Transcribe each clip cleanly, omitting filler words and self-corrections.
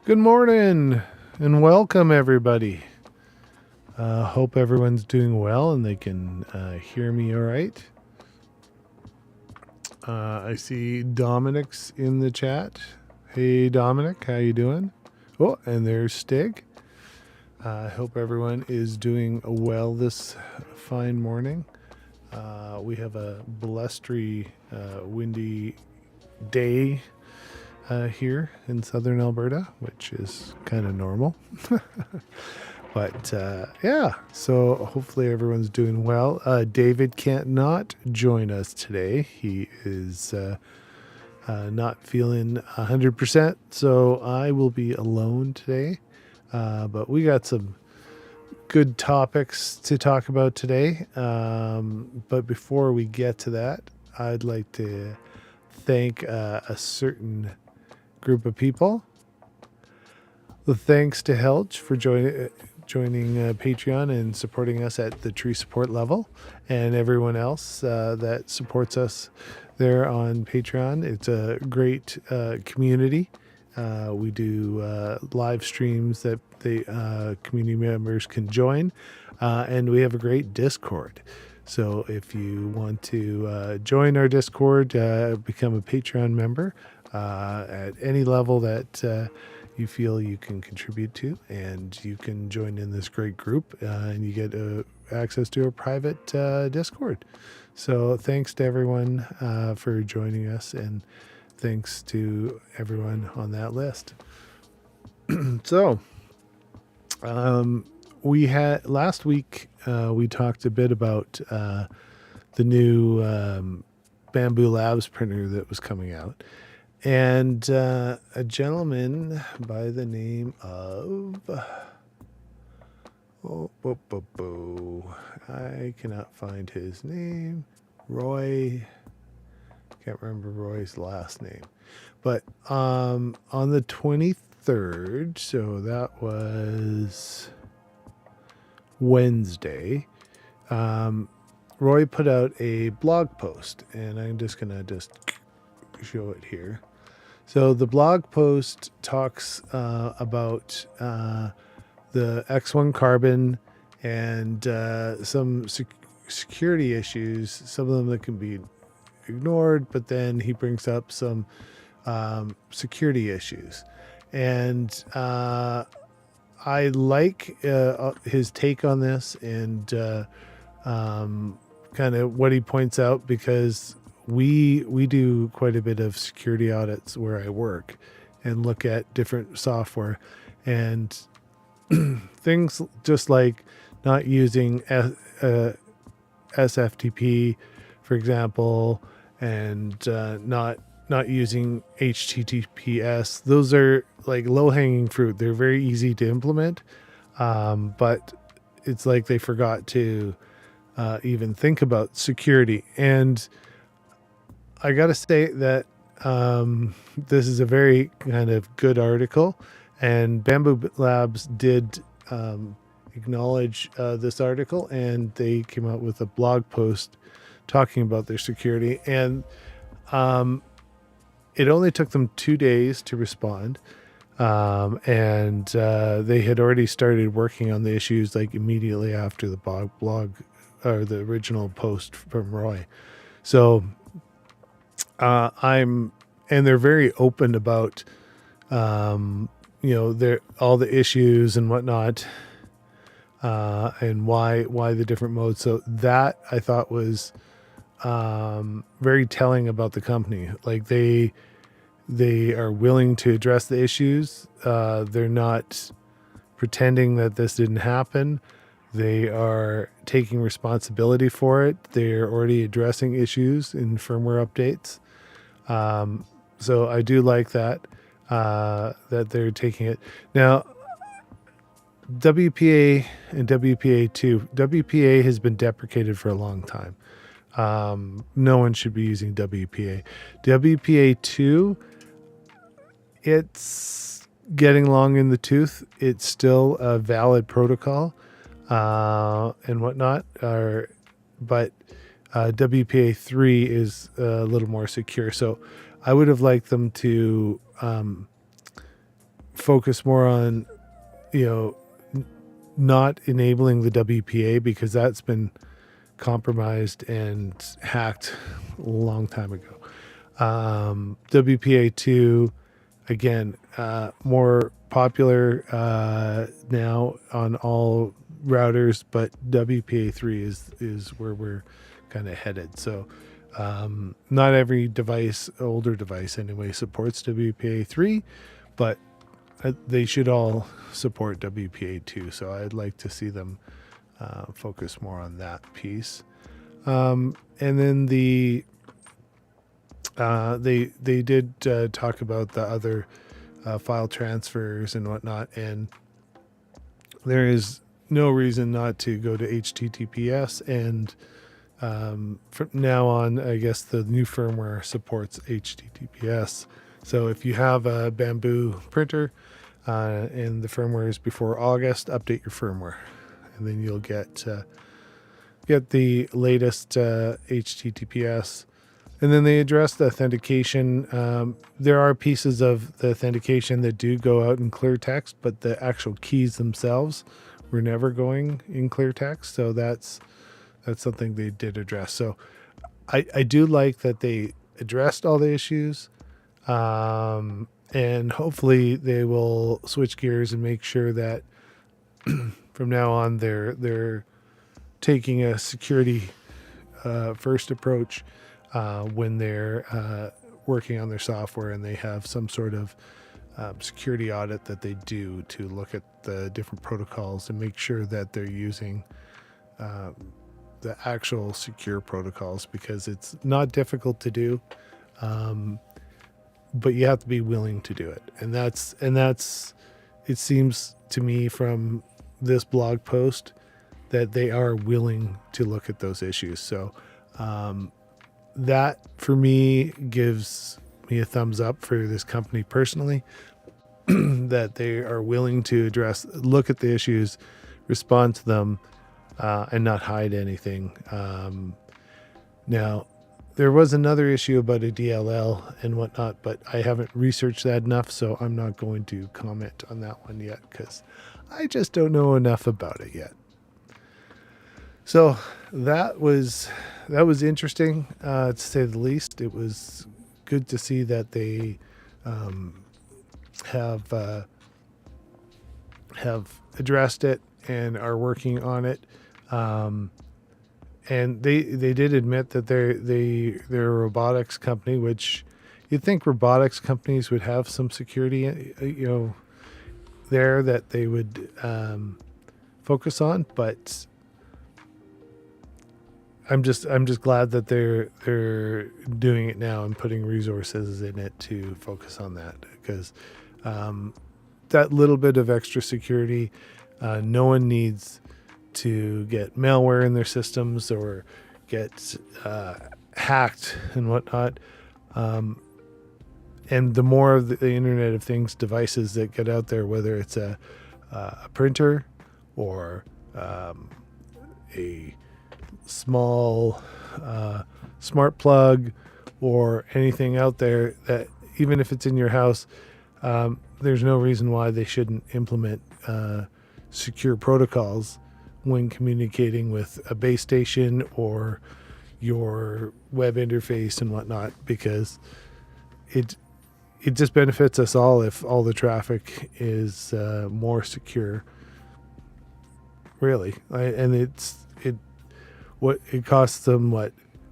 Good morning and welcome, everybody. Hope everyone's doing well and they can hear me all right. I see Dominic's in the chat. Hey, Dominic, how you doing? Oh, and there's Stig. I hope everyone is doing well this fine morning. We have a blustery, windy day here in southern Alberta, which is kind of normal. But yeah, so hopefully everyone's doing well. David can't not join us today. He is not feeling 100%, so I will be alone today. But we got some good topics to talk about today. But before we get to that, I'd like to thank a certain group of people. The thanks to Helge for joining Patreon and supporting us at the tree support level, and everyone else that supports us there on Patreon. It's a great community. We do live streams that the community members can join, and we have a great Discord. So if you want to join our Discord, become a Patreon member at any level that you feel you can contribute to, and you can join in this great group, and you get access to a private Discord. So thanks to everyone for joining us, and thanks to everyone on that list. So we had last week we talked a bit about the new Bamboo Labs printer that was coming out. And a gentleman by the name of, I cannot find his name. Roy, can't remember Roy's last name. But on the 23rd, so that was Wednesday, Roy put out a blog post, and I'm just going to show it here. So the blog post talks about the X1 Carbon and some security issues, some of them that can be ignored, but then he brings up some security issues. And I like his take on this and kind of what he points out, because we do quite a bit of security audits where I work and look at different software and things just like not using SFTP, for example, and not using HTTPS. Those are like low-hanging fruit. They're very easy to implement, but it's like they forgot to even think about security. And I got to say that this is a very kind of good article, and Bamboo Labs did acknowledge this article, and they came out with a blog post talking about their security. And it only took them 2 days to respond, and they had already started working on the issues like immediately after the blog or the original post from Roy. So they're very open about, their all the issues and whatnot, and why the different modes. So that I thought was very telling about the company. Like they are willing to address the issues. They're not pretending that this didn't happen. They are taking responsibility for it. They're already addressing issues in firmware updates. So I do like that they're taking it. Now, WPA and WPA2. WPA has been deprecated for a long time. No one should be using WPA. WPA2, it's getting long in the tooth. It's still a valid protocol and whatnot. But WPA3 is a little more secure. So I would have liked them to focus more on, not enabling the WPA, because that's been compromised and hacked a long time ago. WPA2, again, more popular now on all routers, but WPA3 is where we're kind of headed. So not every device, older device anyway, supports WPA3, but they should all support WPA2. So I'd like to see them focus more on that piece. And then they did talk about the other file transfers and whatnot, and there is no reason not to go to HTTPS. And from now on, I guess the new firmware supports HTTPS. So if you have a Bamboo printer and the firmware is before August, update your firmware, and then you'll get the latest HTTPS. And then they addressed the authentication. There are pieces of the authentication that do go out in clear text, but the actual keys themselves were never going in clear text. So that's something they did address. So I do like that they addressed all the issues. And hopefully they will switch gears and make sure that from now on they're taking a security first approach when they're working on their software, and they have some sort of security audit that they do to look at the different protocols and make sure that they're using the actual secure protocols, because it's not difficult to do. But you have to be willing to do it. And that's it seems to me from this blog post that they are willing to look at those issues. So that for me gives me a thumbs up for this company personally, that they are willing to look at the issues, respond to them, and not hide anything. Now, there was another issue about a DLL and whatnot, but I haven't researched that enough, so I'm not going to comment on that one yet, because I just don't know enough about it yet. So that was interesting, to say the least. It was good to see that they have addressed it and are working on it. And they did admit that they're a robotics company, which you'd think robotics companies would have some security, there that they would focus on. But I'm just glad that they're doing it now and putting resources in it to focus on that, because that little bit of extra security, no one needs to get malware in their systems or get hacked and whatnot. And the more of the Internet of Things devices that get out there, whether it's a printer or a small smart plug or anything out there, that even if it's in your house, there's no reason why they shouldn't implement secure protocols when communicating with a base station or your web interface and whatnot, because it just benefits us all if all the traffic is more secure, really. And it costs them a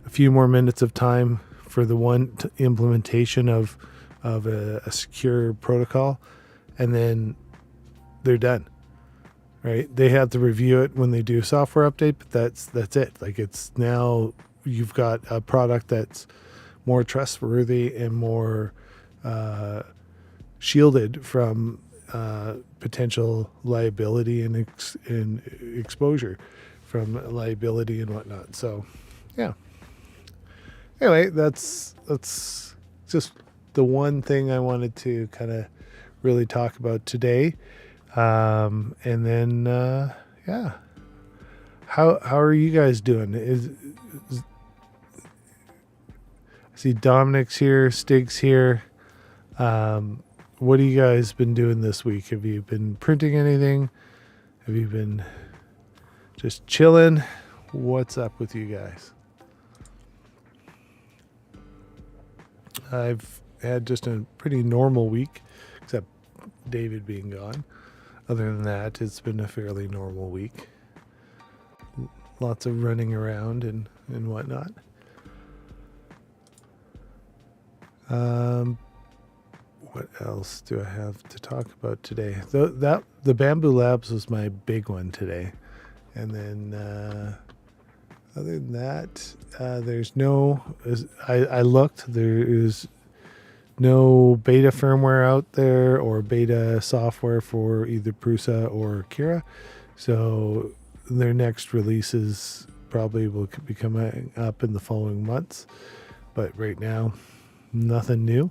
few more minutes of time for the one implementation of a secure protocol, and then they're done. Right? They have to review it when they do a software update, but that's it. Like, it's now you've got a product that's more trustworthy and more shielded from potential liability and exposure from liability and whatnot. So, yeah. Anyway, that's just the one thing I wanted to kind of really talk about today. And then, how are you guys doing? I see Dominic's here, Stig's here. what have you guys been doing this week? Have you been printing anything? Have you been just chilling? What's up with you guys? I've had just a pretty normal week, except David being gone. Other than that, it's been a fairly normal week. Lots of running around and whatnot. What else do I have to talk about today? The Bamboo Labs was my big one today. And then other than that, there's no... I looked. There is no beta firmware out there or beta software for either Prusa or Kira. So their next releases probably will be coming up in the following months. But right now, nothing new.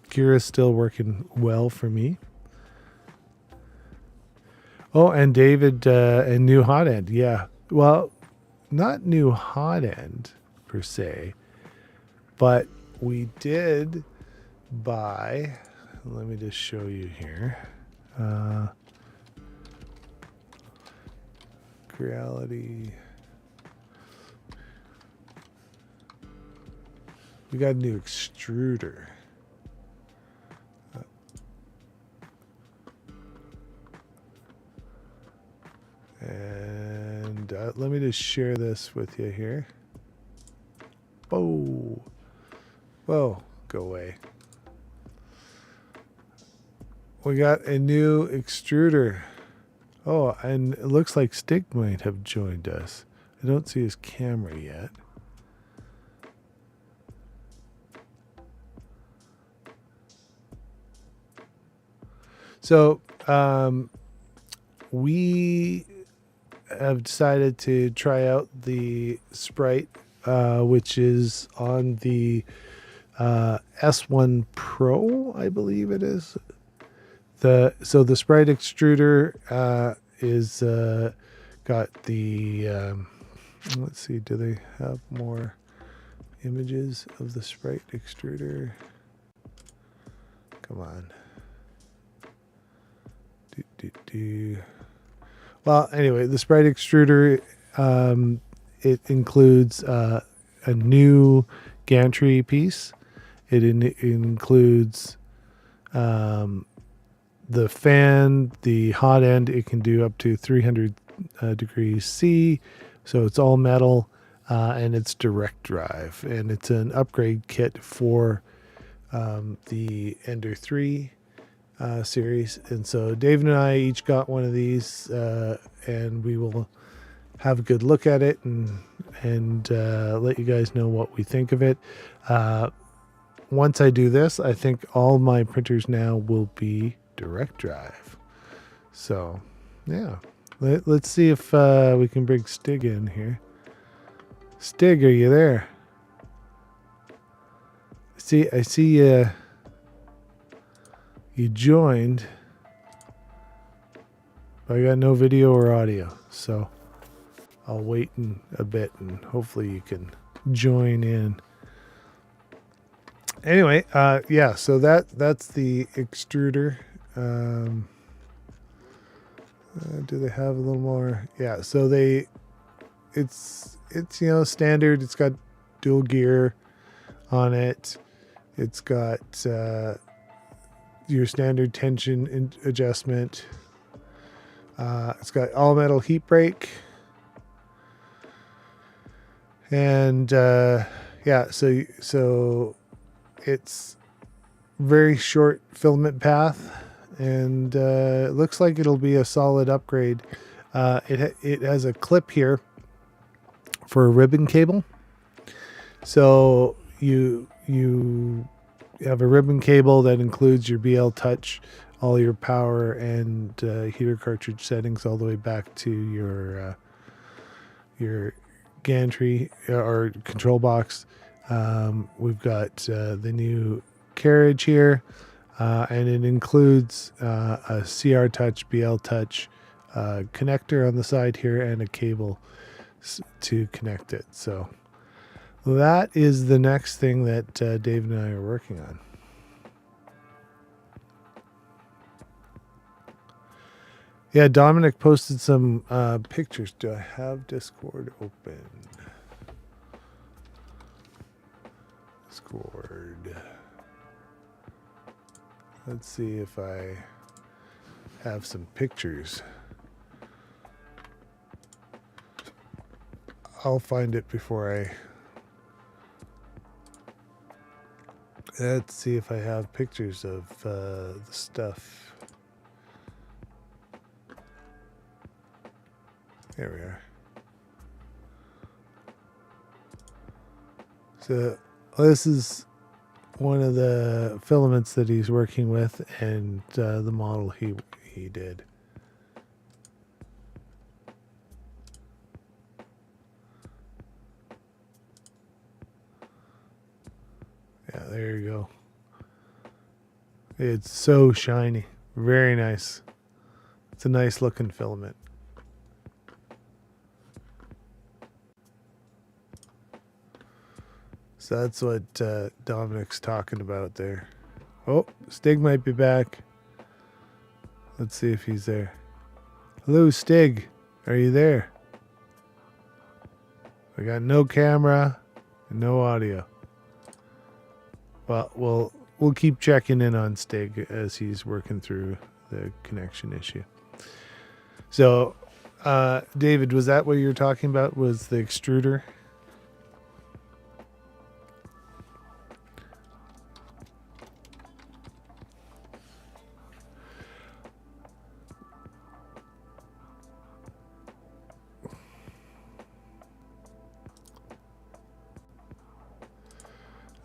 Kira's still working well for me. Oh, and David and New Hot End. Yeah. Well, not New Hot End per se, but we did buy, let me just show you here. Creality. We got a new extruder. And let me just share this with you here. Whoa. Whoa, go away. We got a new extruder. Oh, and it looks like Stig might have joined us. I don't see his camera yet. So, we have decided to try out the Sprite, which is on the S1 Pro, I believe it is. So the Sprite extruder is got the let's see, do they have more images of the Sprite extruder? Come on. Well, anyway, the Sprite extruder, it includes a new gantry piece. It includes the fan, the hot end. It can do up to 300 degrees C, so it's all metal, and it's direct drive, and it's an upgrade kit for the Ender 3 series. And so Dave and I each got one of these, and we will have a good look at it and let you guys know what we think of it. Once I do this, I think all my printers now will be direct drive. So yeah, let's see if we can bring Stig in here. Stig, are you there? I see you joined, but I got no video or audio, so I'll wait a bit and hopefully you can join in. Anyway, yeah, so that's the extruder. Do they have a little more? Yeah, so it's standard. It's got dual gear on it. It's got your standard tension adjustment. It's got all metal heat break. And yeah, so it's very short filament path, and it looks like it'll be a solid upgrade. It has a clip here for a ribbon cable. So you have a ribbon cable that includes your BL Touch, all your power and heater cartridge settings all the way back to your gantry or control box. We've got the new carriage here, and it includes a CR Touch, BL Touch connector on the side here and a cable to connect it. So that is the next thing that Dave and I are working on. Yeah, Dominic posted some pictures. Do I have Discord open? Discord. Let's see if I have some pictures. I'll find it before I... Let's see if I have pictures of the stuff. There we are. So this is one of the filaments that he's working with, and the model he did. Yeah, there you go. It's so shiny. Very nice. It's a nice looking filament. So that's what Dominic's talking about there. Oh, Stig might be back. Let's see if he's there. Hello, Stig. Are you there? I got no camera and no audio. Well, we'll keep checking in on Stig as he's working through the connection issue. So, David, was that what you were talking about? Was the extruder?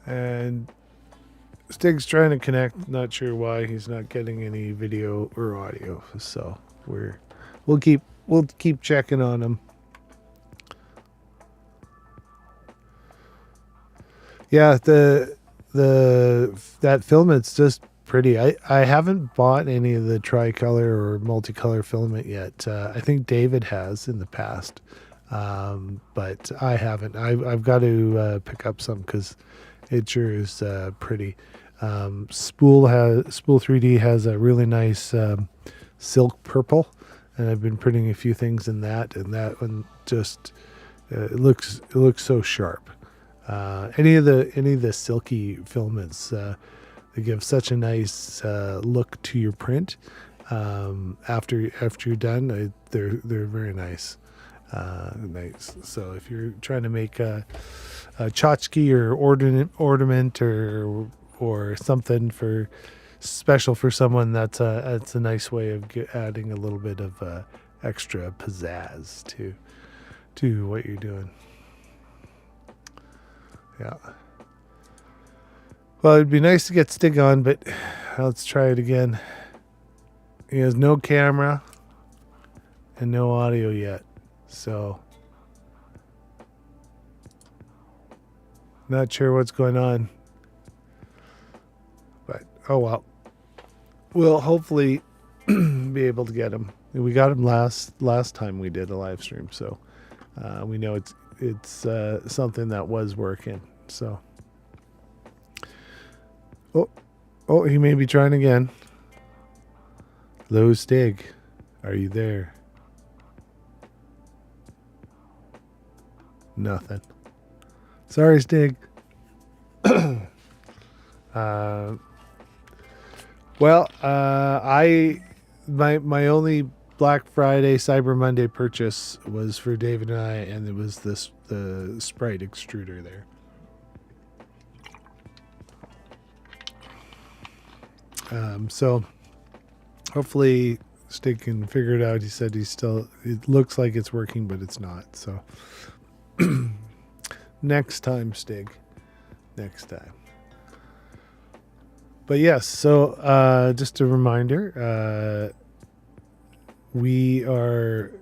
And Stig's trying to connect. Not sure why he's not getting any video or audio. So we'll keep checking on him. Yeah, that filament's just pretty. I haven't bought any of the tricolor or multicolor filament yet. I think David has in the past, but I haven't. I've got to pick up some because it sure is pretty. Spool 3D has a really nice silk purple, and I've been printing a few things in that, and that one just it looks so sharp. Any of the silky filaments, they give such a nice look to your print. After you're done, they're very nice. Nice. So if you're trying to make a tchotchke or ornament or something for special for someone, that's a nice way of adding a little bit of extra pizzazz to what you're doing. Yeah. Well, it'd be nice to get Stig on, but let's try it again. He has no camera and no audio yet, so not sure what's going on. But oh well. We'll hopefully be able to get him. We got him last time we did a live stream, so we know it's something that was working. So oh, he may be trying again. Hello, Stig, are you there? Nothing. Sorry, Stig. Well, my only Black Friday, Cyber Monday purchase was for David and I, and it was the Sprite extruder there. So hopefully Stig can figure it out. He said it looks like it's working, but it's not. So next time, Stig. Next time. But yes, so just a reminder, we are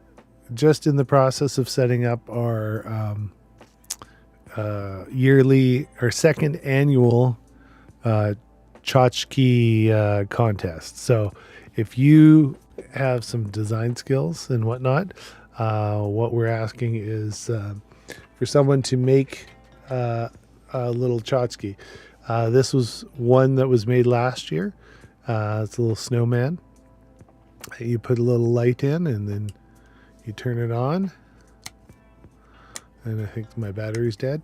just in the process of setting up our yearly or second annual tchotchke contest. So if you have some design skills and whatnot, what we're asking is for someone to make a little tchotchke. This was one that was made last year. It's a little snowman. You put a little light in, and then you turn it on. And I think my battery's dead.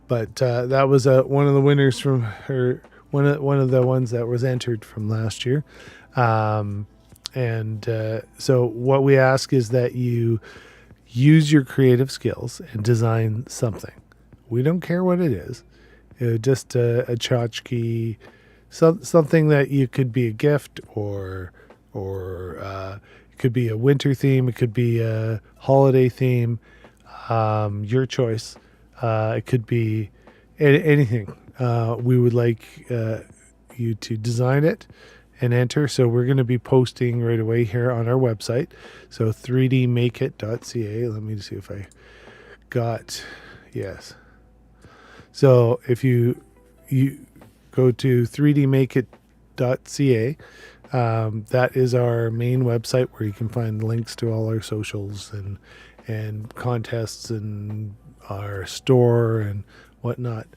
But that was one of the winners from her. One of the ones that was entered from last year. So what we ask is that you use your creative skills and design something. We don't care what it is. Just a tchotchke, something that you could be a gift, or it could be a winter theme. It could be a holiday theme. Your choice. It could be anything. We would like you to design it and enter. So we're going to be posting right away here on our website. So 3dmakeit.ca. Let me see if I got, yes. So if you go to 3dmakeit.ca, that is our main website where you can find links to all our socials and contests and our store and whatnot.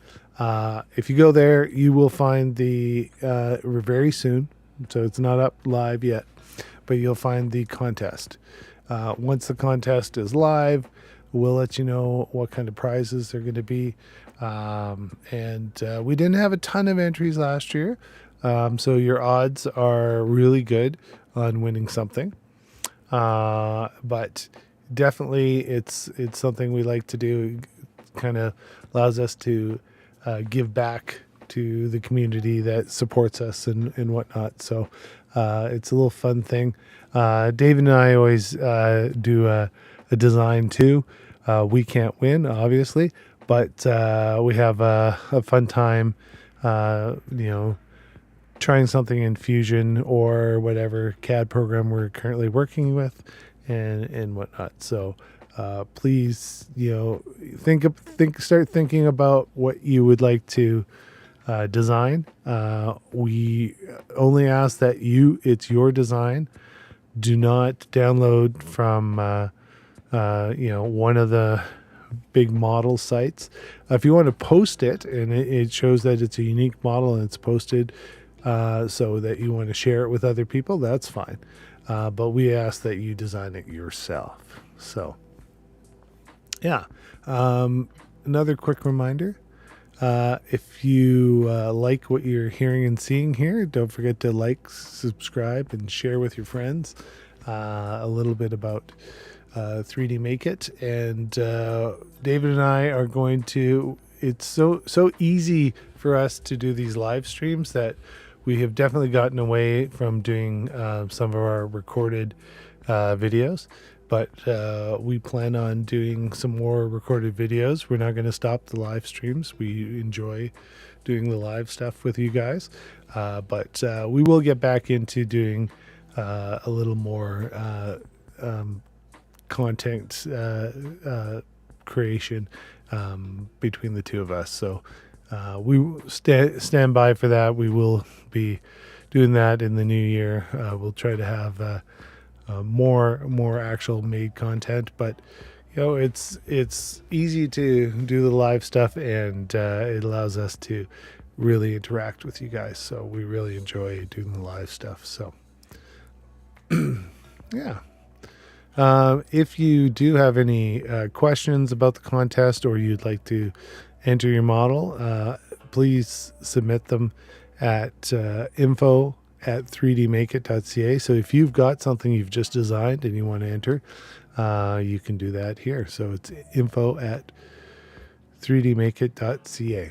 If you go there, you will find very soon, so it's not up live yet, but you'll find the contest. Once the contest is live, we'll let you know what kind of prizes they're going to be. We didn't have a ton of entries last year, so your odds are really good on winning something. But definitely it's something we like to do. It kind of allows us to give back to the community that supports us and whatnot. So it's a little fun thing. David and I always do a design too. We can't win, obviously, but we have a fun time, trying something in Fusion or whatever CAD program we're currently working with and whatnot. So please, start thinking about what you would like to design. We only ask that it's your design. Do not download from one of the big model sites. If you want to post it and it shows that it's a unique model and it's posted so that you want to share it with other people, that's fine. But we ask that you design it yourself. So yeah. Another quick reminder, if you like what you're hearing and seeing here, don't forget to like, subscribe, and share with your friends a little bit about 3D Make It. And David and I are going to, it's so easy for us to do these live streams that we have definitely gotten away from doing some of our recorded videos. But we plan on doing some more recorded videos. We're not going to stop the live streams. We enjoy doing the live stuff with you guys. But we will get back into doing a little more content creation between the two of us. So we stand by for that. We will be doing that in the new year. We'll try to have more actual made content, but it's easy to do the live stuff, and it allows us to really interact with you guys. So we really enjoy doing the live stuff. So yeah. If you do have any questions about the contest, or you'd like to enter your model, please submit them at info@3dmakeit.ca. So if you've got something you've just designed and you want to enter, you can do that here. So it's info@3dmakeit.ca.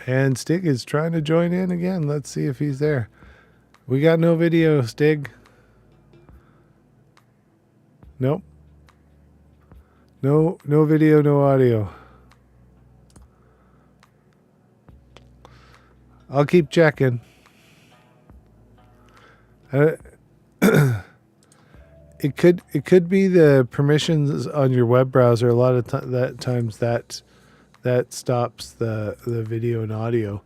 And Stig is trying to join in again. Let's see if he's there. We got no video, Stig. Nope. No video, no audio. I'll keep checking. It could be the permissions on your web browser. A lot of times that stops the video and audio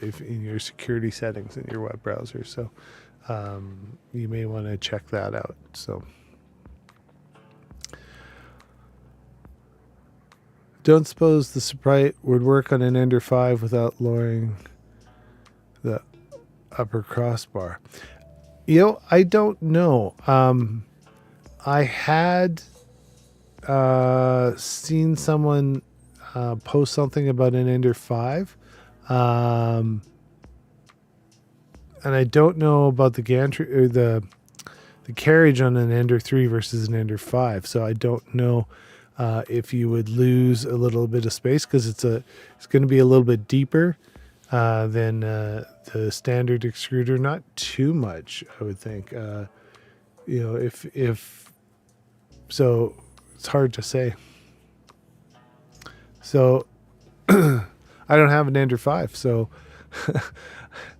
if in your security settings in your web browser. So you may want to check that out. So don't suppose the sprite would work on an Ender 5 without lowering the upper crossbar. I don't know. I had seen someone post something about an Ender 5. Um, and I don't know about the gantry or the carriage on an Ender 3 versus an Ender 5. So I don't know if you would lose a little bit of space, because it's going to be a little bit deeper than the standard extruder. Not too much, I would think. If so, it's hard to say. So I don't have an Ender 5, so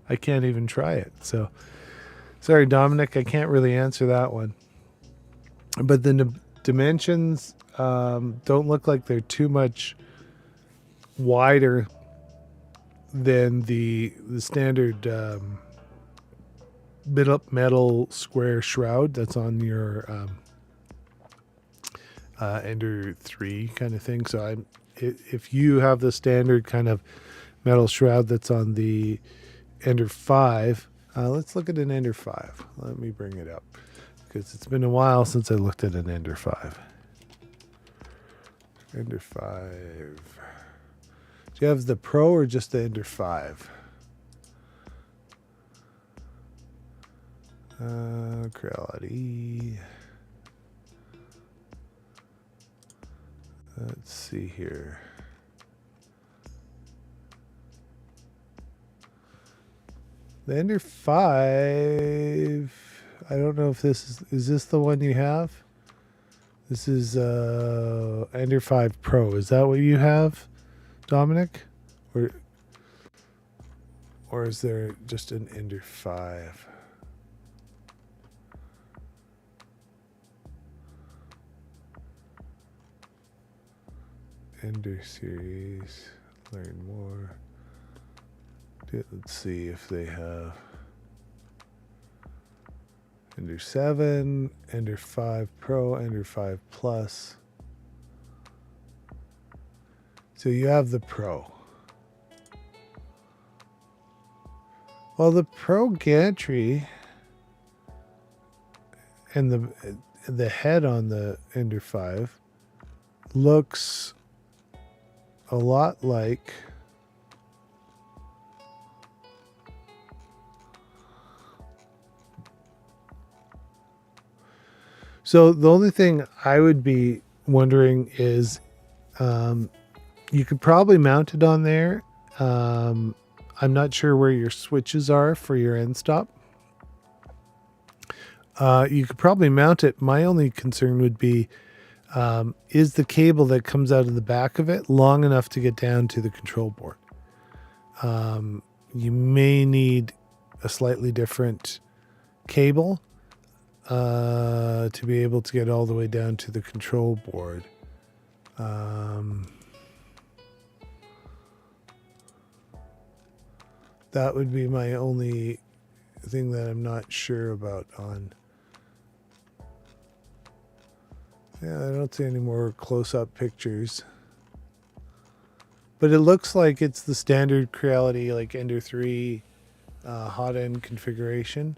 I can't even try it. So sorry, Dominic, I can't really answer that one. But the dimensions don't look like they're too much wider than the standard metal square shroud that's on your Ender 3 kind of thing. So if you have the standard kind of metal shroud that's on the Ender 5, let's look at an Ender 5. Let me bring it up, because it's been a while since I looked at an Ender 5. Ender 5. Do you have the Pro or just the Ender 5? Creality. Let's see here. The Ender 5. I don't know if this is this the one you have? This is Ender 5 Pro. Is that what you have, Dominic? Or is there just an Ender 5? Ender series. Learn more. Let's see if they have Ender 7, Ender 5 Pro, Ender 5 Plus. So you have the Pro. Well, the Pro gantry and the head on the Ender 5 looks a lot like so the only thing I would be wondering is you could probably mount it on there. I'm not sure where your switches are for your end stop. You could probably mount it. My only concern would be is the cable that comes out of the back of it long enough to get down to the control board? You may need a slightly different cable to be able to get all the way down to the control board. That would be my only thing that I'm not sure about on. Yeah, I don't see any more close-up pictures. But it looks like it's the standard Creality, like Ender 3 hot end configuration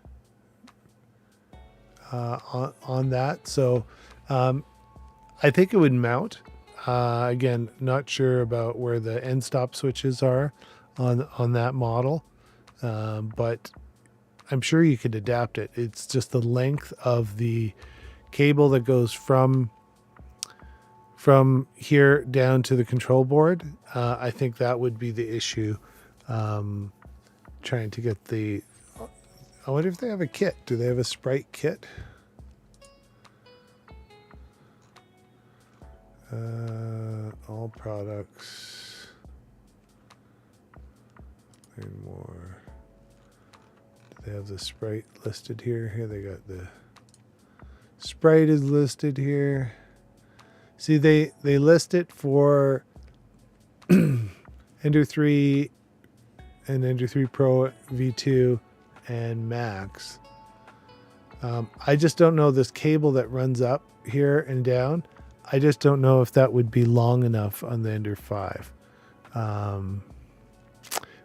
on that. So I think it would mount. Again, not sure about where the end stop switches are on that model. But I'm sure you could adapt it. It's just the length of the cable that goes from here down to the control board. I think that would be the issue. Trying to get the... I wonder if they have a kit. Do they have a Sprite kit? All products. Learn more. Do they have the Sprite listed here? Here they got the Sprite is listed here. See, they list it for Ender 3 and Ender 3 Pro V2 and Max. I just don't know this cable that runs up here and down. I just don't know if that would be long enough on the Ender 5.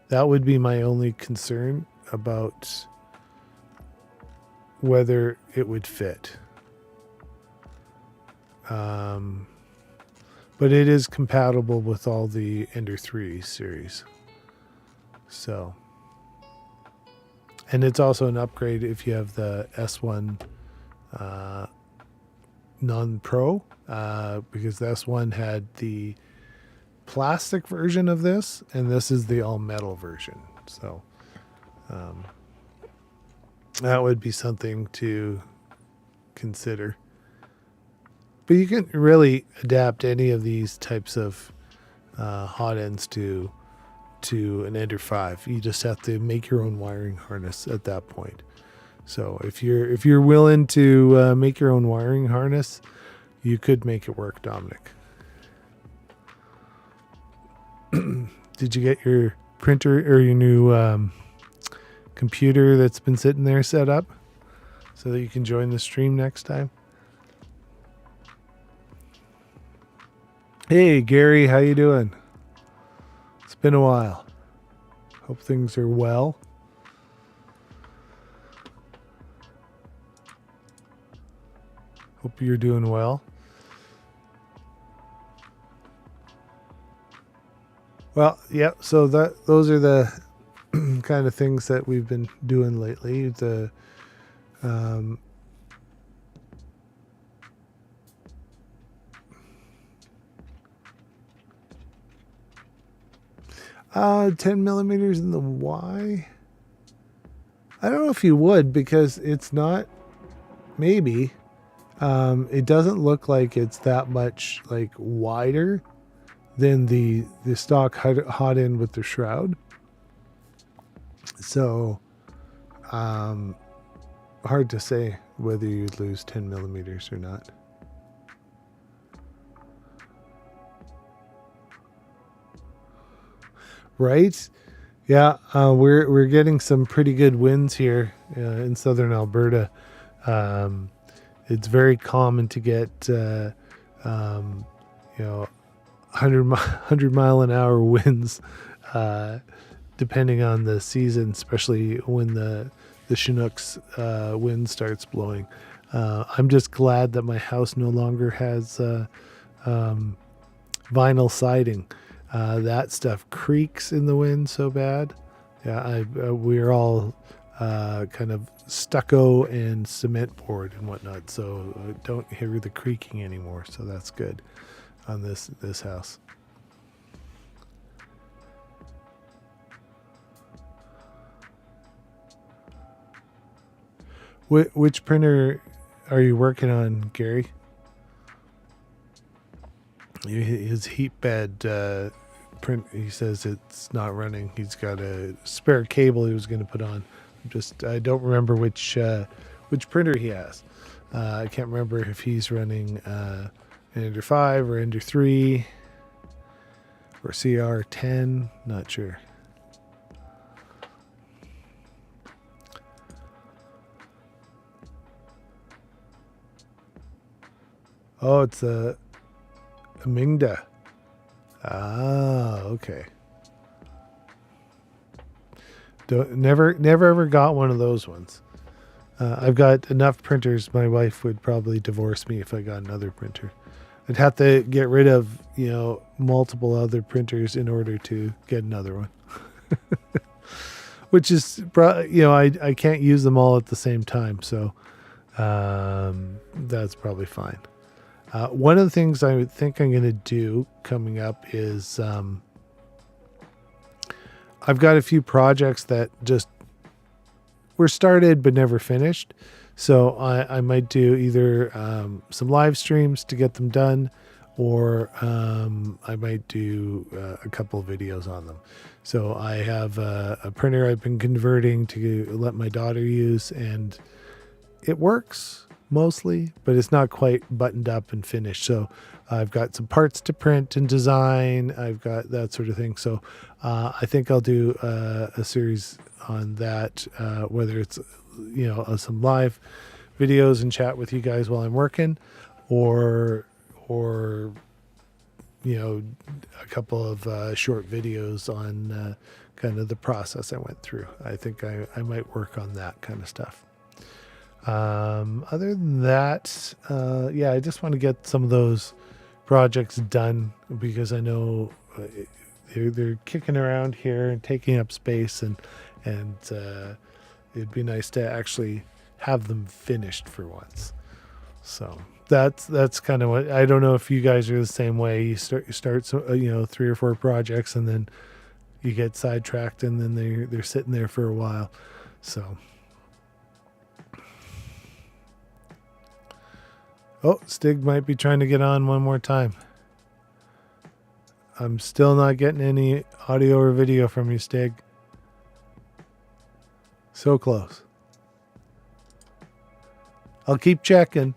That would be my only concern about whether it would fit. But it is compatible with all the Ender 3 series. So, and it's also an upgrade if you have the S1 non-pro, because the S1 had the plastic version of this, and this is the all-metal version. So that would be something to consider. But you can really adapt any of these types of hot ends to an Ender 5. You just have to make your own wiring harness at that point. So if you're willing to make your own wiring harness, you could make it work, Dominic. Did you get your printer or your new computer that's been sitting there set up so that you can join the stream next time? Hey Gary, how you doing? It's been a while. Hope things are well. Hope you're doing well. Well, yeah, so those are the kind of things that we've been doing lately. The 10 millimeters in the Y. I don't know if you would, because it's not, maybe. It doesn't look like it's that much like wider than the stock hot end with the shroud. So hard to say whether you'd lose 10 millimeters or not. Right? Yeah, we're getting some pretty good winds here in southern Alberta. It's very common to get 100 mile an hour winds, depending on the season, especially when the Chinooks wind starts blowing. I'm just glad that my house no longer has vinyl siding. That stuff creaks in the wind so bad. Yeah, we're all kind of stucco and cement board and whatnot, so don't hear the creaking anymore. So that's good on this house. Which printer are you working on, Gary? His heat bed print, he says it's not running. He's got a spare cable he was going to put on. I don't remember which printer he has. I can't remember if he's running an Ender 5 or Ender 3 or CR10. Not sure. Oh, it's a Mingda. Ah, okay. Never ever got one of those ones. I've got enough printers. My wife would probably divorce me if I got another printer. I'd have to get rid of, multiple other printers in order to get another one. Which is, I can't use them all at the same time. So that's probably fine. One of the things I think I'm going to do coming up is I've got a few projects that just were started but never finished. So I might do either some live streams to get them done, or I might do a couple of videos on them. So I have a printer I've been converting to let my daughter use, and it works mostly, but it's not quite buttoned up and finished. So I've got some parts to print and design. I've got that sort of thing. So I think I'll do a series on that, whether it's some live videos and chat with you guys while I'm working, or a couple of short videos on kind of the process I went through. I think I might work on that kind of stuff. Other than that, yeah, I just want to get some of those projects done because I know they're kicking around here and taking up space, and it'd be nice to actually have them finished for once. So that's kind of what, I don't know if you guys are the same way. You start you know, 3 or 4 projects and then you get sidetracked and then they're sitting there for a while. So oh, Stig might be trying to get on one more time. I'm still not getting any audio or video from you, Stig. So close. I'll keep checking.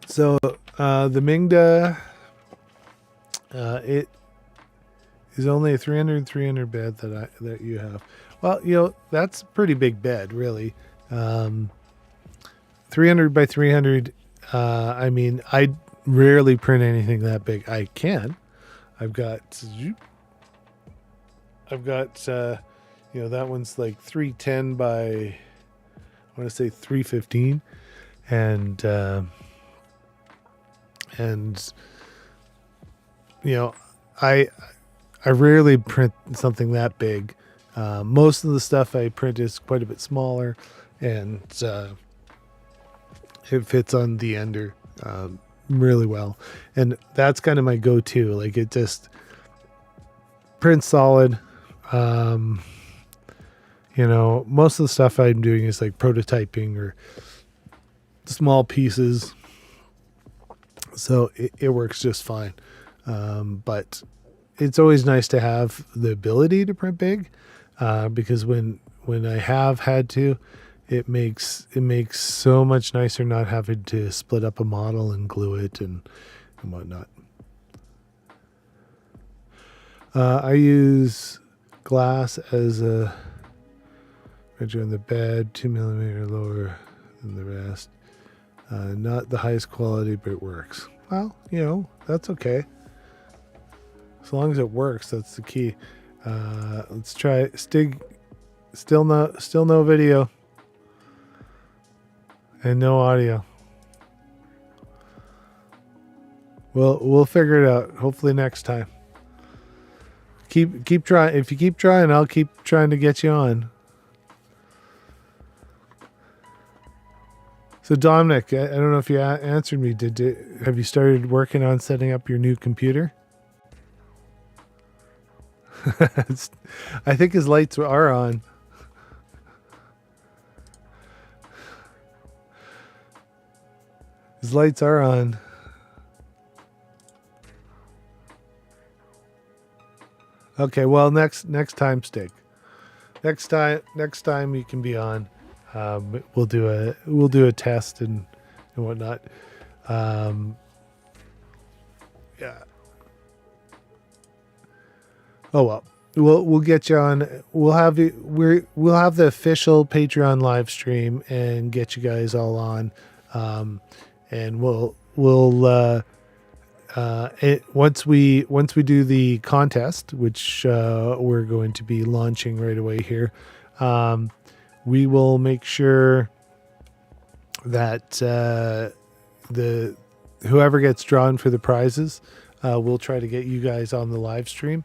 So the Mingda, it is only a 300 bed that you have. Well, you know, that's a pretty big bed, really. 300 by 300. I mean, I rarely print anything that big. I can. I've got you know, that one's like 310 by, I want to say 315, and you know, I rarely print something that big. Most of the stuff I print is quite a bit smaller, and it fits on the ender really well, and that's kind of my go-to. Like, it just prints solid. You know, most of the stuff I'm doing is like prototyping or small pieces, so it works just fine. But it's always nice to have the ability to print big, because when I have had to, it makes so much nicer not having to split up a model and glue it and whatnot. I use glass as a edge on the bed, 2mm lower than the rest. Not the highest quality, but it works. Well, you know, that's okay. As long as it works, that's the key. Let's try Stig. Still no video and no audio. We'll figure it out. Hopefully next time. Keep trying. If you keep trying, I'll keep trying to get you on. So Dominic, I don't know if you answered me. Have you started working on setting up your new computer? I think his lights are on. His lights are on. Okay, well, next time, Stig. Next time you can be on. We'll do a test and whatnot. Yeah. Oh well, we'll get you on. We'll have the official Patreon live stream and get you guys all on. And we'll once we do the contest, which we're going to be launching right away here, we will make sure that the whoever gets drawn for the prizes, we'll try to get you guys on the live stream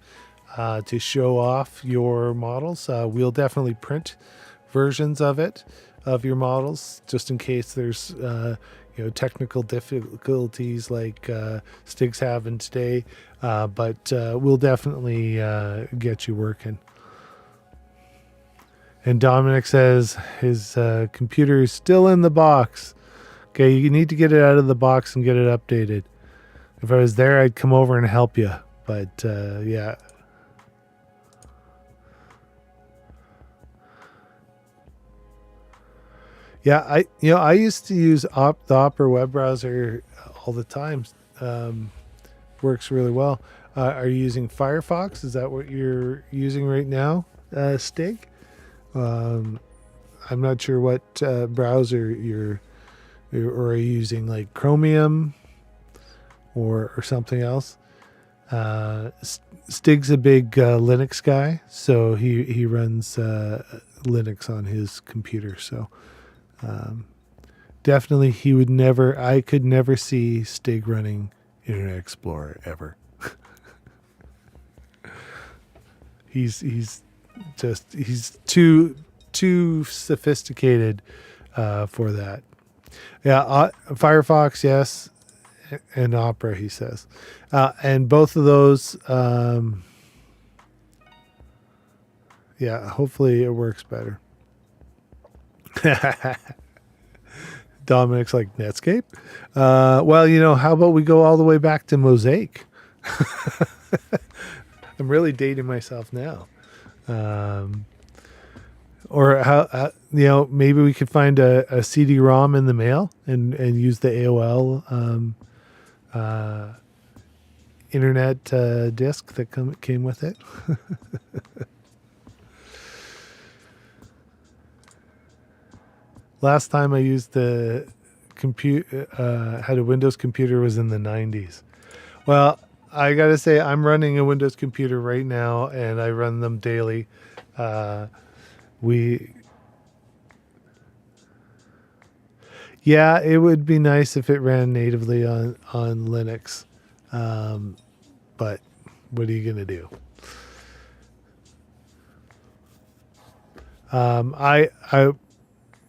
to show off your models. We'll definitely print versions of your models, just in case there's technical difficulties like Stig's having today, but we'll definitely get you working. And Dominic says his computer is still in the box. Okay, you need to get it out of the box and get it updated. If I was there, I'd come over and help you, but yeah. Yeah, I used to use the Opera web browser all the time. Works really well. Are you using Firefox? Is that what you're using right now, Stig? I'm not sure what browser you're or are you using, like Chromium or something else. Stig's a big Linux guy, so he runs Linux on his computer. So definitely, he would never. I could never see Stig running Internet Explorer ever. he's too sophisticated for that. Yeah, Firefox, yes, and Opera, he says, and both of those. Yeah, hopefully it works better. Dominic's like Netscape. Well, how about we go all the way back to Mosaic? I'm really dating myself now. Or maybe we could find a CD-ROM in the mail and use the AOL internet disc that came with it. Last time I used the had a Windows computer was in the 90s. Well, I got to say, I'm running a Windows computer right now, and I run them daily. Yeah, it would be nice if it ran natively on Linux. But what are you going to do?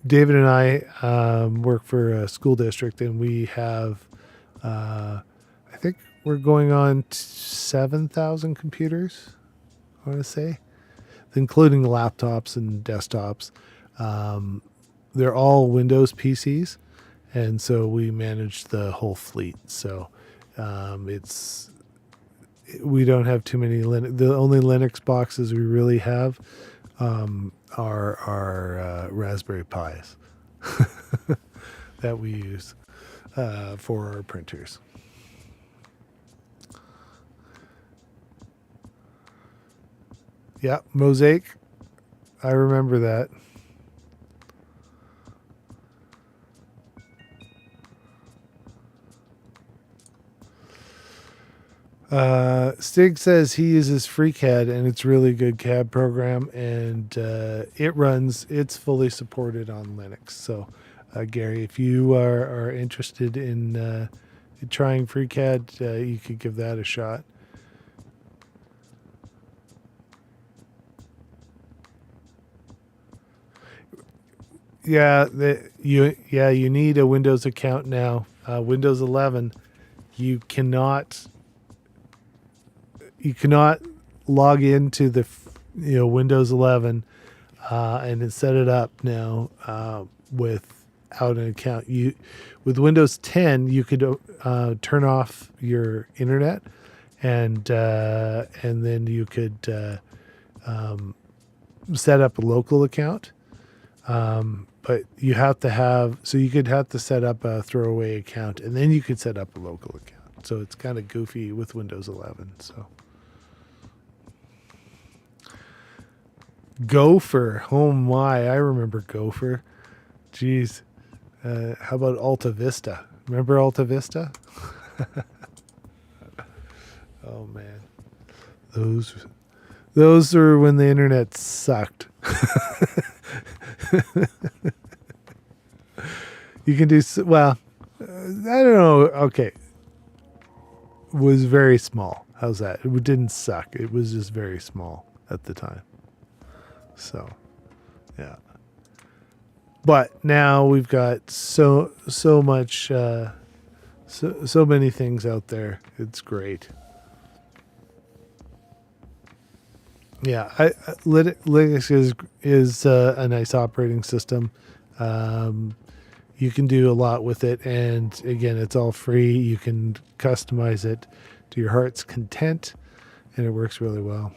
David and I work for a school district, and we have, I think we're going on 7,000 computers, I want to say, including laptops and desktops. They're all Windows PCs, and so we manage the whole fleet. So we don't have too many Linux. The only Linux boxes we really have are Raspberry Pis that we use for our printers. Yeah, Mosaic. I remember that. Stig says he uses FreeCAD, and it's really good CAD program, and it's fully supported on Linux. So, Gary, if you are interested in trying FreeCAD, you could give that a shot. Yeah, you need a Windows account now. Windows 11, you cannot log into the Windows 11 and set it up now without an account. With Windows 10, you could turn off your internet, and then you could set up a local account. But you have to set up a throwaway account, and then you could set up a local account. So it's kind of goofy with Windows 11. So Gopher, oh my, I remember Gopher. Jeez, how about Alta Vista? Remember Alta Vista? Oh man, those were when the internet sucked. You can do well. I don't know. Okay, was very small. How's that? It didn't suck. It was just very small at the time. So, yeah. But now we've got so much, so many things out there. It's great. Yeah, Linux is a nice operating system. You can do a lot with it, and again, it's all free. You can customize it to your heart's content, and it works really well.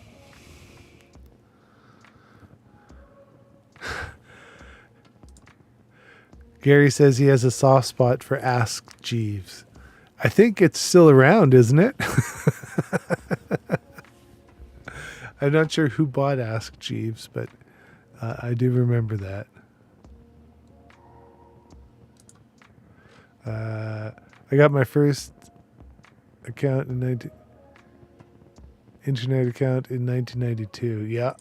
Gary says he has a soft spot for Ask Jeeves. I think it's still around, isn't it? I'm not sure who bought Ask Jeeves, but I do remember that. I got my first account in 19... internet account in 1992. Yeah,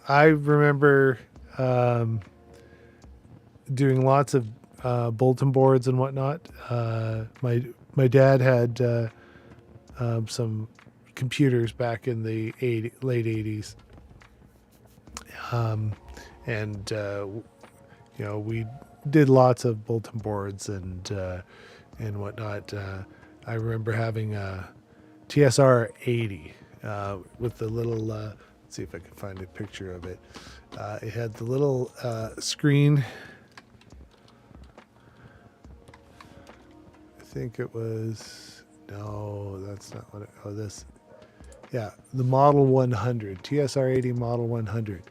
I remember doing lots of bulletin boards and whatnot. My dad had some computers back in the late 80s, and we did lots of bulletin boards and whatnot. I remember having a TSR 80 with the little. Let's see if I can find a picture of it. It had the little screen. I think it was. No, that's not what. This. Yeah, the Model 100, TSR 80 Model 100.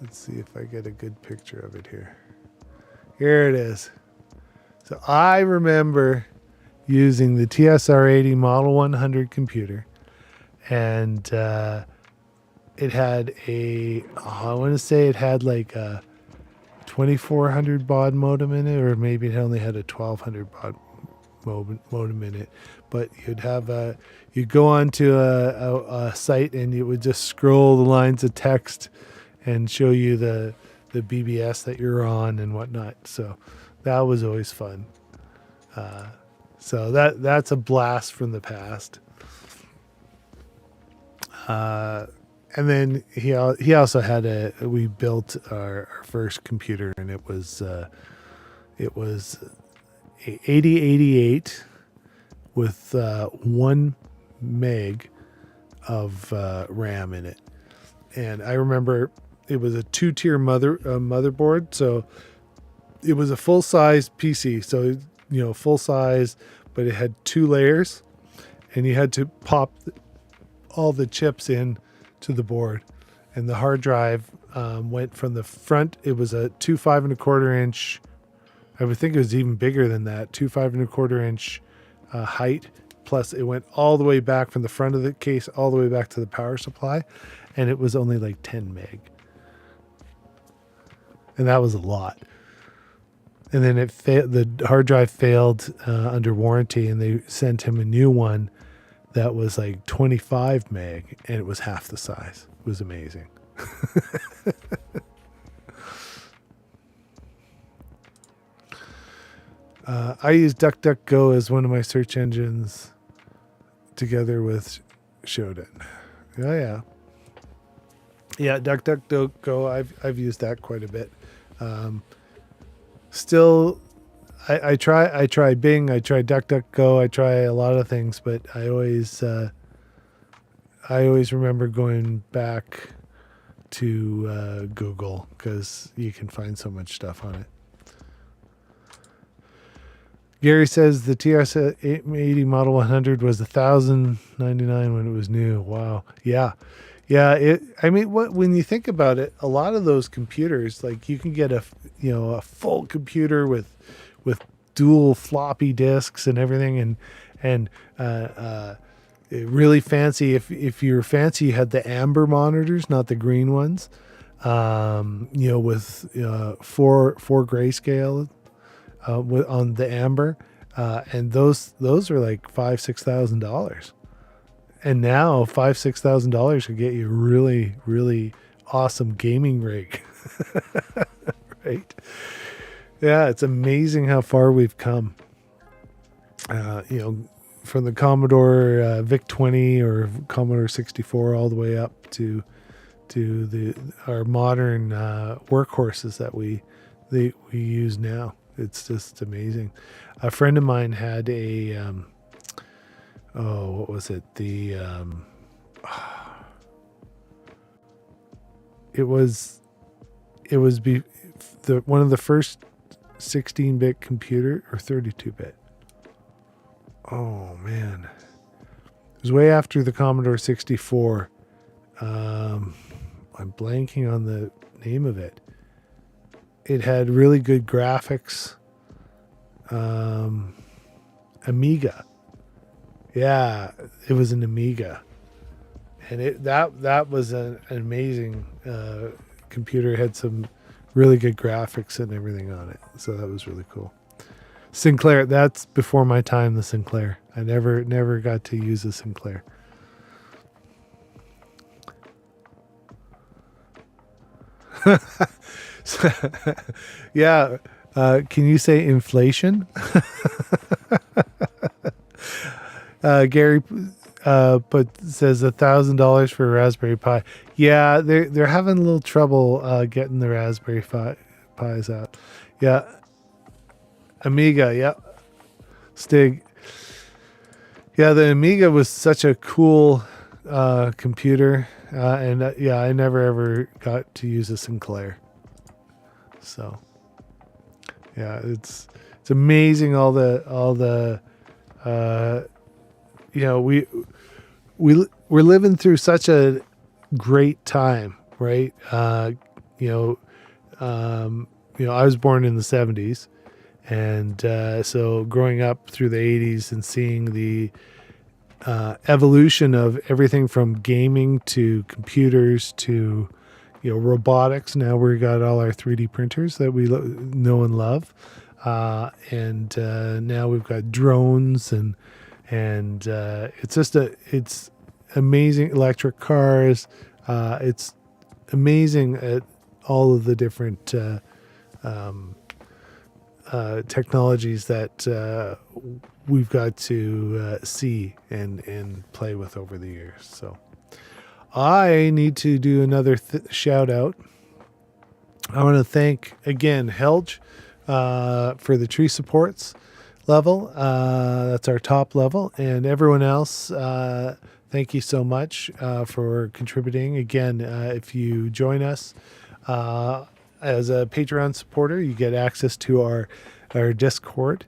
Let's see if I get a good picture of it here. Here it is. So I remember using the TSR 80 Model 100 computer, and it had I want to say it had like a 2400 baud modem in it, or maybe it only had a 1200 baud modem in it. But you'd go onto a site and you would just scroll the lines of text and show you the BBS that you're on and whatnot. So that was always fun. So that's a blast from the past. And then he also had we built our first computer, and it was a 8088 with 1 meg of RAM in it. And I remember it was a 2-tier motherboard, so it was a full-size PC. So full size, but it had 2 layers, and you had to pop all the chips in to the board. And the hard drive went from the front. It was a 2 5.25 inch. I would think it was even bigger than that. 2 5.25 inch height. Plus, it went all the way back from the front of the case all the way back to the power supply, and it was only like 10 meg. And that was a lot. And then the hard drive failed under warranty, and they sent him a new one that was like 25 meg, and it was half the size. It was amazing. I use DuckDuckGo as one of my search engines together with Shodan. Oh yeah. Yeah, DuckDuckGo, I've used that quite a bit. Still, I try Bing, I try DuckDuckGo, I try a lot of things, but I always remember going back to Google, because you can find so much stuff on it. Gary says the TS-80 Model 100 was $1,099 when it was new. Wow. Yeah. When you think about it, a lot of those computers, like you can get a full computer with dual floppy disks and everything, and really fancy. If you're fancy, you had the amber monitors, not the green ones. With 4 grayscale on the amber, and those are like $5,000-$6,000. And now $5,000-$6,000 could get you a really, really awesome gaming rig. Right? Yeah, it's amazing how far we've come. From the Commodore VIC-20 or Commodore 64 all the way up to our modern workhorses that we use now. It's just amazing. A friend of mine had a what was it? It was one of the first 16-bit computer, or 32-bit. Oh man, it was way after the Commodore 64. I'm blanking on the name of it. It had really good graphics. Amiga. Yeah, it was an Amiga. And that was an amazing computer. It had some really good graphics and everything on it. So that was really cool. Sinclair. That's before my time. The Sinclair. I never got to use a Sinclair. Yeah. Can you say inflation? Gary but says $1,000 for a Raspberry Pi. Yeah, they're having a little trouble getting the Raspberry Pis out. Yeah, Amiga. Yeah, Stig. Yeah, the Amiga was such a cool computer, and yeah, I never ever got to use a Sinclair. So yeah, it's amazing all the we're living through such a great time, right? I was born in the 70s, and so growing up through the 80s and seeing the evolution of everything from gaming to computers to robotics. Now we got all our 3D printers that we know and love, and now we've got drones and it's amazing. Electric cars. It's amazing at all of the different technologies that we've got to see and play with over the years. So I need to do another shout out. I want to thank again Helge for the tree supports level. That's our top level, and everyone else. Thank you so much for contributing. Again, if you join us as a Patreon supporter, you get access to our Discord.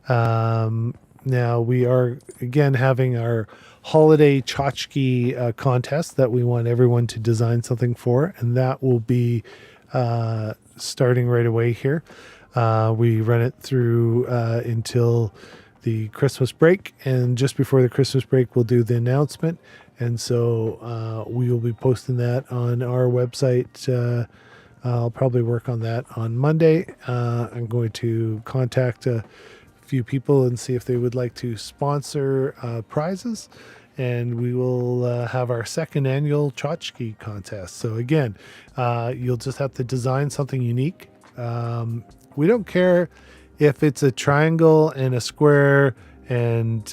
Now we are again having our holiday tchotchke contest that we want everyone to design something for, and that will be starting right away here. We run it through until the Christmas break, and just before the Christmas break we'll do the announcement, and so we will be posting that on our website. I'll probably work on that on Monday. I'm going to contact a few people and see if they would like to sponsor prizes, and we will have our second annual tchotchke contest. So again, you'll just have to design something unique. We don't care if it's a triangle and a square, and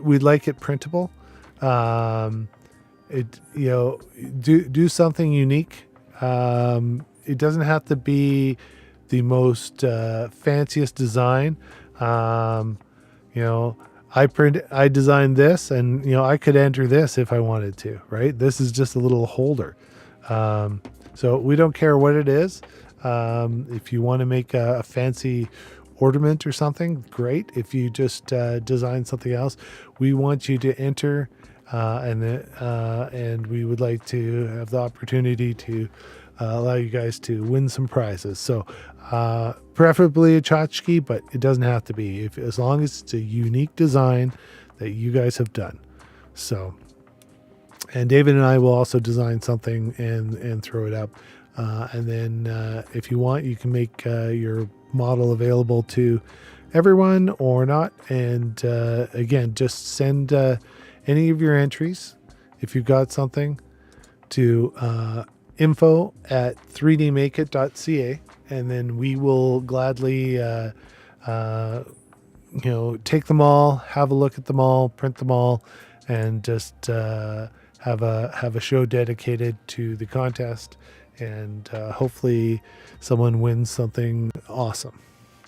we'd like it printable. Do something unique. It doesn't have to be the most fanciest design. I designed this, and I could enter this if I wanted to, right? This is just a little holder. So we don't care what it is. If you want to make a fancy ornament or something, great. If you just design something else, we want you to enter, and we would like to have the opportunity to allow you guys to win some prizes. So preferably a tchotchke, but it doesn't have to be, as long as it's a unique design that you guys have done. So, and David and I will also design something and throw it up. And then if you want, you can make your model available to everyone or not. And again, just send any of your entries, if you've got something, to info@3dmakeit.ca, and then we will gladly take them all, have a look at them all, print them all, and just have a show dedicated to the contest. And hopefully someone wins something awesome.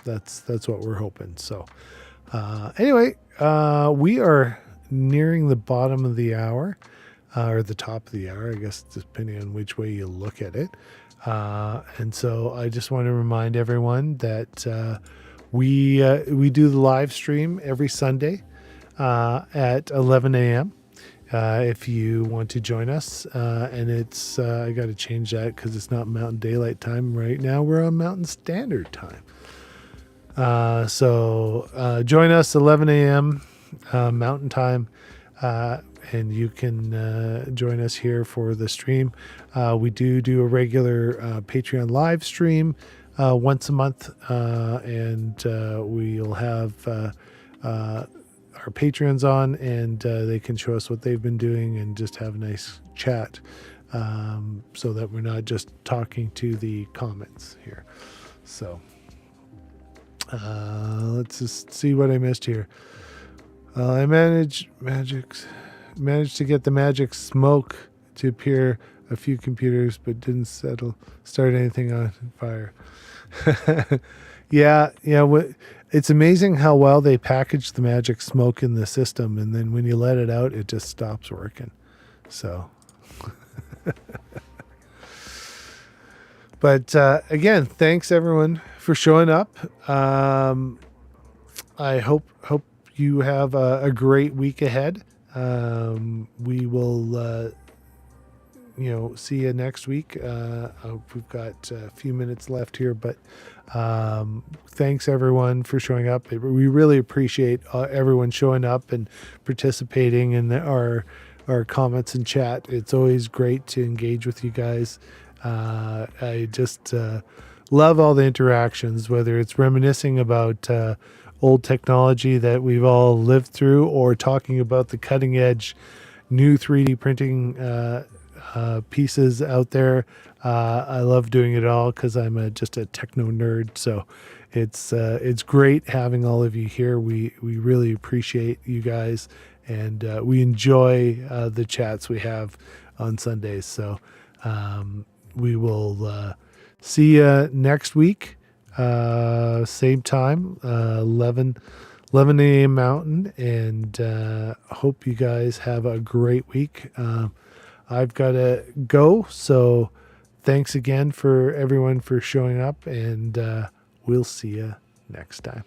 That's what we're hoping. So anyway, we are nearing the bottom of the hour, or the top of the hour, I guess, depending on which way you look at it. And so I just want to remind everyone that we do the live stream every Sunday at 11 a.m. If you want to join us, and it's I got to change that because it's not Mountain Daylight Time right now. We're on Mountain Standard Time. So join us 11 a.m. Mountain Time, and you can join us here for the stream. We do a regular Patreon live stream once a month, and we'll have our patrons on, and they can show us what they've been doing and just have a nice chat, so that we're not just talking to the comments here. So let's just see what I missed here. I managed to get the magic smoke to appear a few computers, but didn't start anything on fire. Yeah. It's amazing how well they package the magic smoke in the system, and then when you let it out, it just stops working. So, but again, thanks everyone for showing up. I hope you have a great week ahead. We will, see you next week. We've got a few minutes left here, but thanks everyone for showing up. We really appreciate everyone showing up and participating in our comments and chat. It's always great to engage with you guys. I just love all the interactions, whether it's reminiscing about old technology that we've all lived through, or talking about the cutting edge new 3D printing pieces out there. I love doing it all because I'm just a techno nerd. So it's great having all of you here. We really appreciate you guys, and we enjoy the chats we have on Sundays. So we will see you next week, same time, 11 a.m. Mountain, and hope you guys have a great week. I've got to go, so thanks again for everyone for showing up, and we'll see you next time.